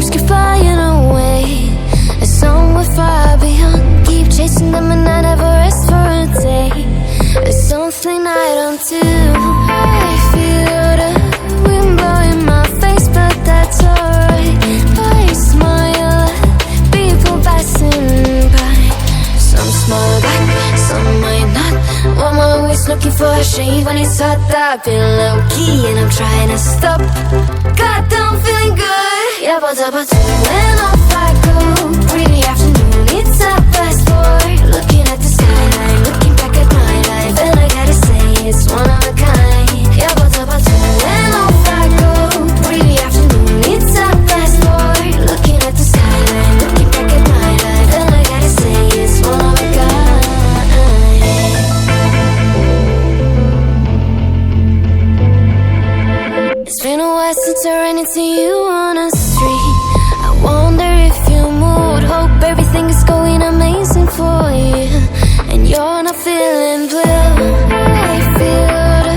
dreams keep flying away. As somewhere far beyond, keep chasing them and I never rest for a day. There's something I don't do. I feel the wind blowing my face, but that's alright. I smile at people passing by. Some smile back, some might not. I'm always looking for a shade when it's hot. I've been low-key and I'm trying to stop. God, I'm feeling good. Yeah, but when off I go. Pretty afternoon, it's a fast forward. Looking at the skyline, looking back at my life, and I gotta say it's one of a kind. Yeah, but when off I go. Pretty afternoon, it's a fast forward. Looking at the skyline, looking back at my life, and I gotta say it's one of a kind. It's been a while since I ran into you on a street. I wonder if you moved. Hope everything is going amazing for you, and you're not feeling blue. I feel the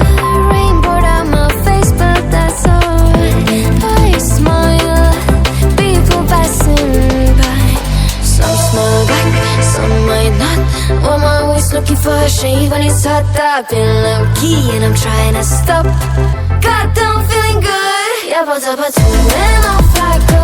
rain pour down my face, but that's alright. I smile at people passing by. Some smile back, some might not. I'm always looking for a shade when it's hot. I've been low-key and I'm trying to stop. God, I'm feeling good. Yeah, but when off I go.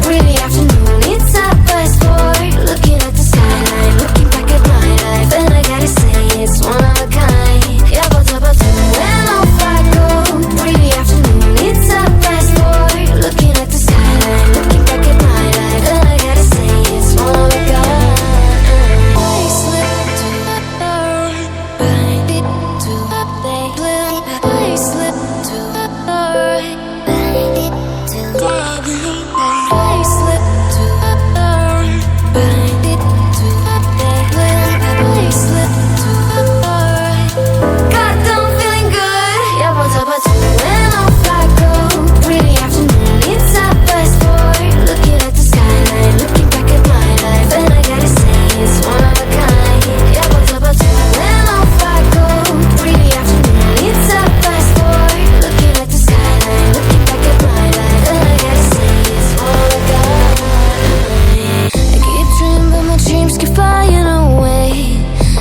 Pretty afternoon, it's a fast forward. Looking at the skyline, looking back at my life, and I gotta say it's one of a kind. Yeah, but when off I go. Pretty afternoon, it's a fast forward. Looking at the skyline, looking back at my life, and I gotta say it's one of a kind. I slip to the right, baby, to the left. I slip to the right, baby, to the left. I slip to the right, baby, to the left. I slip to the right. God, I'm feeling good. Yeah, but when off I go. Pretty afternoon, it's a fast forward. Looking at the skyline, looking back at my life, and I gotta say it's one of a kind. Yeah, but when off I go. Pretty afternoon, it's a fast forward. Looking at the skyline, looking back at my life, and I gotta say it's one of a kind. I keep dreaming, but my dreams keep flying away.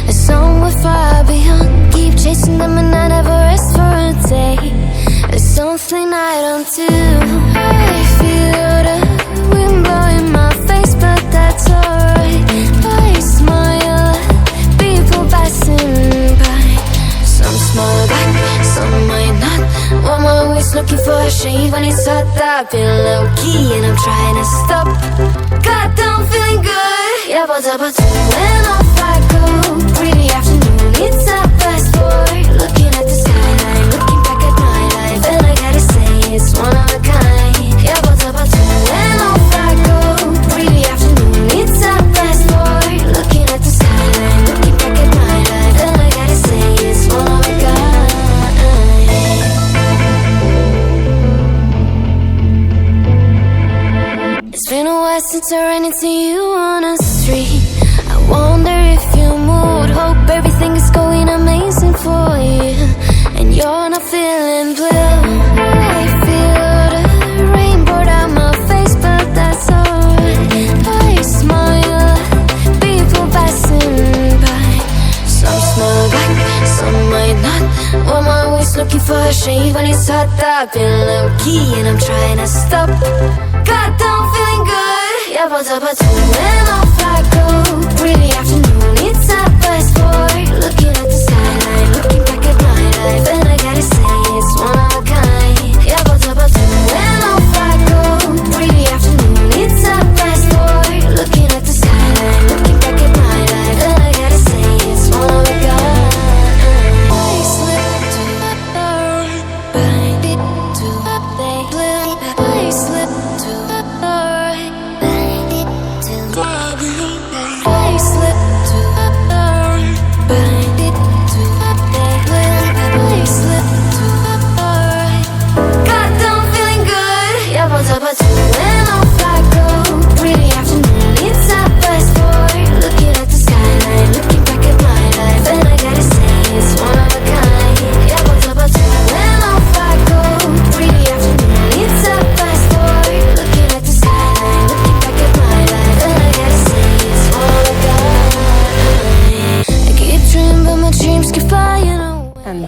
As somewhere far beyond, keep chasing them and I never rest for a day. There's something I don't do. I feel the wind blowing my face, but that's alright. I smile at people passing by. Some smile back, some might not. I'm always looking for a shade when it's hot. I've been low-key and I'm trying to stop. God, I'm feeling good. Yeah, but when off I go. Pretty afternoon, it's a fast forward. Looking at the skyline, looking back at my life, and I gotta say it's one of a kind. Yeah, but when off I go. Pretty afternoon, it's a fast forward. Looking at the skyline, looking back at my life, and I gotta say it's one of a kind. It's been a while since I ran into you on a street. I wonder if you moved. Hope everything is going amazing for you, and you're not feeling blue. I feel the rain pour down my face, but that's alright. I smile at people passing by. Some smile back, some might not. I'm always looking for a shade when it's hot. I've been low-key and I'm trying to stop. God, I'm feeling good. Yeah, but when off I go. Pretty afternoon, it's a fast forward. Looking at the skyline, looking back at my life, and I gotta say it's one of a kind. Yeah, but when off I go. Pretty afternoon, it's a fast forward. Looking at the skyline, looking back at my life, and I gotta say it's one of a kind. I slip to the right, baby, to the left. I slip to the right, baby, to the left. I slip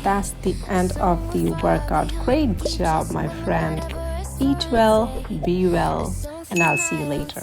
that's the end of the workout. Great job, my friend. Eat well, be well, and I'll see you later.